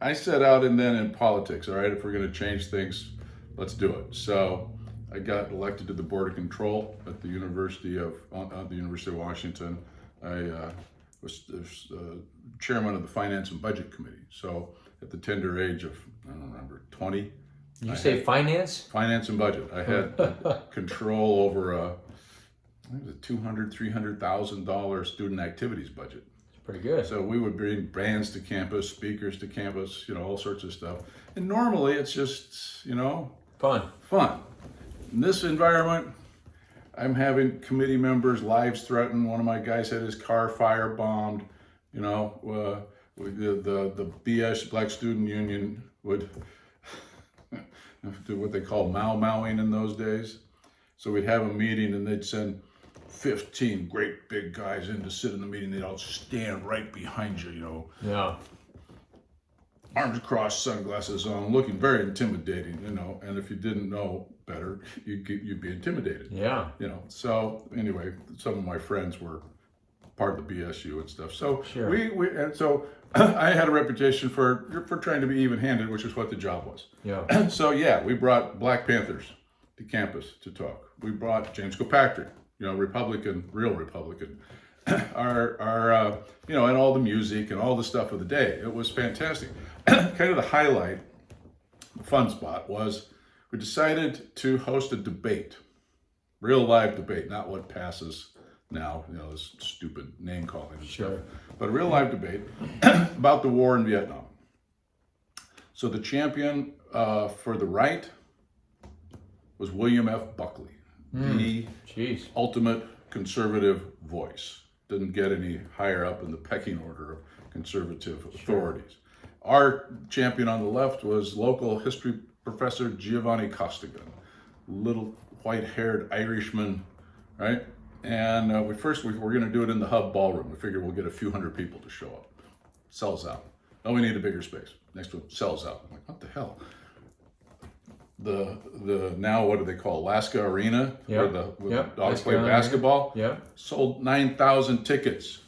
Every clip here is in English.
I set out and then in politics, all right, if we're going to change things, let's do it. So I got elected to the Board of Control at the University of Washington. I was chairman of the Finance and Budget Committee. So at the tender age of, I don't remember, 20. You say finance? Finance and budget. I had control over I think it was a $200,000-$300,000 student activities budget. It's pretty good. So we would bring bands to campus, speakers to campus, all sorts of stuff. And normally it's just, Fun. In this environment, I'm having committee members' lives threatened. One of my guys had his car firebombed. The BS Black Student Union would do what they call mowing in those days. So we'd have a meeting and they'd send 15 great big guys in to sit in the meeting. They'd all stand right behind you, Yeah. arms crossed, sunglasses on, looking very intimidating, and if you didn't know better, you'd be intimidated. Yeah. So anyway, some of my friends were part of the BSU and stuff. So Sure. and so I had a reputation for trying to be even-handed, which is what the job was. Yeah. So yeah, we brought Black Panthers to campus to talk. We brought James Kilpatrick, Republican, real Republican, our and all the music and all the stuff of the day. It was fantastic. Kind of the highlight, the fun spot was we decided to host a debate, real live debate, not what passes now, this stupid name calling and Sure. stuff, but a real live debate about the war in Vietnam. So the champion for the right was William F. Buckley, the Jeez. ultimate conservative voice. Didn't get any higher up in the pecking order of conservative authorities. Our champion on the left was local history professor Giovanni Costigan, little white-haired Irishman, right? And we were going to do it in the Hub Ballroom. We figured we'll get a few hundred people to show up. Sells out. Oh, we need a bigger space. Next one sells out. I'm like, what the hell? The now what do they call Alaska Arena, where the dogs Alaska play Arena. basketball? Yeah. Sold 9,000 tickets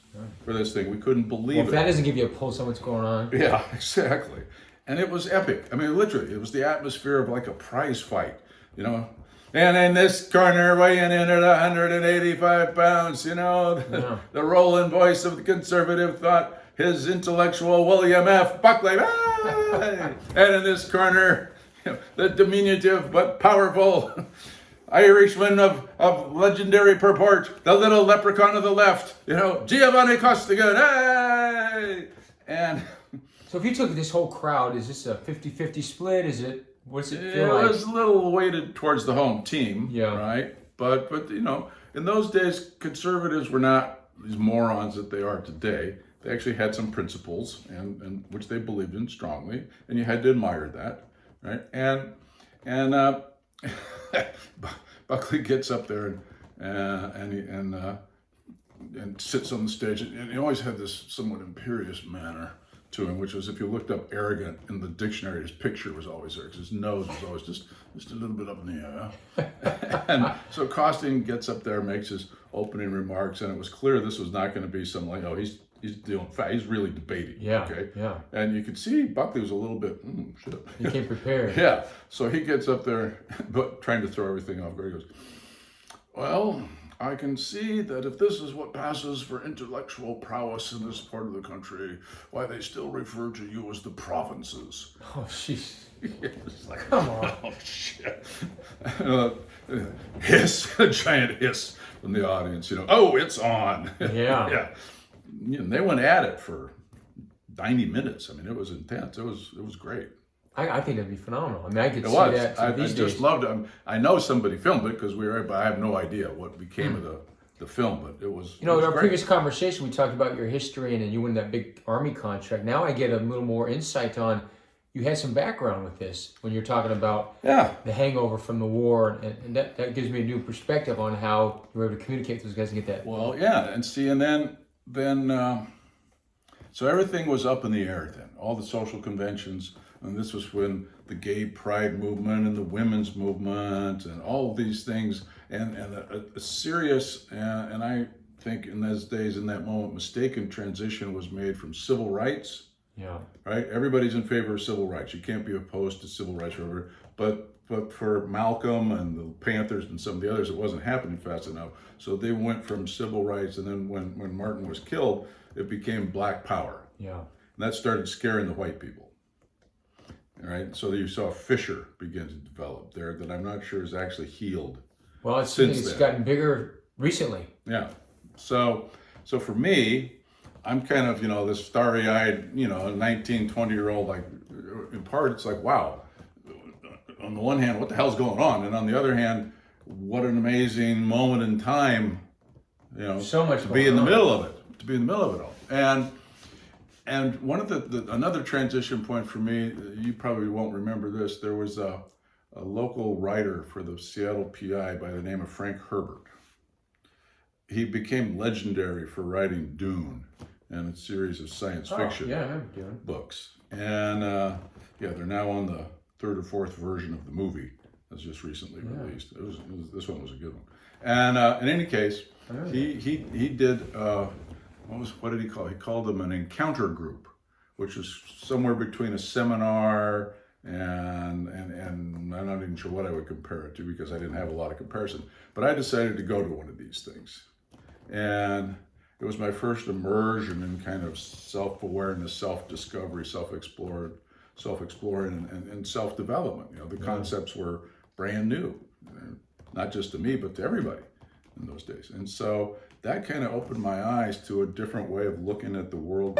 for this thing. We couldn't believe Well, if it. that doesn't give you a pulse on what's going on. Yeah, exactly. And it was epic. I mean, literally, it was the atmosphere of like a prize fight, And in this corner, weighing in at 185 pounds, the rolling voice of the conservative thought, his intellectual William F. Buckley. And in this corner, the diminutive but powerful Irishman of legendary purport, the little leprechaun of the left, Giovanni Costigan. Hey! And So if you took this whole crowd, is this a 50-50 split? What's it it feel like? was a little weighted towards the home team, Yeah. right? But in those days, conservatives were not these morons that they are today. They actually had some principles, and which they believed in strongly, and you had to admire that, right? And Buckley gets up there and sits on the stage, and he always had this somewhat imperious manner to him, which was, if you looked up arrogant in the dictionary, his picture was always there, because his nose was always just a little bit up in the air. And so Costigan gets up there, makes his opening remarks, and it was clear this was not going to be some he's really debating. Yeah, Okay. yeah. And you could see Buckley was a little bit, shit. You came prepared. Yeah. So he gets up there, but trying to throw everything off. He goes, well, I can see that if this is what passes for intellectual prowess in this part of the country, why they still refer to you as the provinces. Oh, jeez. It's like, Come on. oh, shit. Hiss, a giant hiss from the audience, oh, it's on. Yeah. Yeah. And they went at it for 90 minutes. I mean, it was intense. It was great. I think that'd be phenomenal. I mean, I could It see was. that I these just days. loved it. I know somebody filmed it because we were, but I have no idea what became of the film. But it was. In it was our great. previous conversation, we talked about your history and then you win that big Army contract. Now I get a little more insight on, you had some background with this when you're talking about Yeah. the hangover from the war, and that gives me a new perspective on how you were able to communicate with those guys and get that. Well, yeah, and see, and then so everything was up in the air then. All the social conventions, and this was when the gay pride movement and the women's movement and all of these things, and a serious, and I think in those days, in that moment, mistaken transition was made from civil rights Yeah. Right? Everybody's in favor of civil rights. You can't be opposed to civil rights forever. But for Malcolm and the Panthers and some of the others, it wasn't happening fast enough. So they went from civil rights, and then when Martin was killed, it became black power. Yeah. And that started scaring the white people. All right? So you saw a fissure begin to develop there that I'm not sure is actually healed. Well, it's gotten bigger recently. Yeah. So for me, I'm kind of, this starry-eyed, 19, 20-year-old, like, in part, it's like, wow. On the one hand, what the hell's going on? And on the other hand, what an amazing moment in time, so much to be in the middle of it all. And one of another transition point for me, you probably won't remember this, there was a local writer for the Seattle PI by the name of Frank Herbert. He became legendary for writing Dune and a series of science fiction I remember Dune books. And they're now on the third or fourth version of the movie that's just recently released. This one was a good one. And in any case, he did what did he call? He called them an encounter group, which was somewhere between a seminar and I'm not even sure what I would compare it to because I didn't have a lot of comparison. But I decided to go to one of these things, and it was my first immersion in kind of self-awareness, self-discovery, self-exploring, and self-development. The concepts were brand new, not just to me, but to everybody in those days. And so that kind of opened my eyes to a different way of looking at the world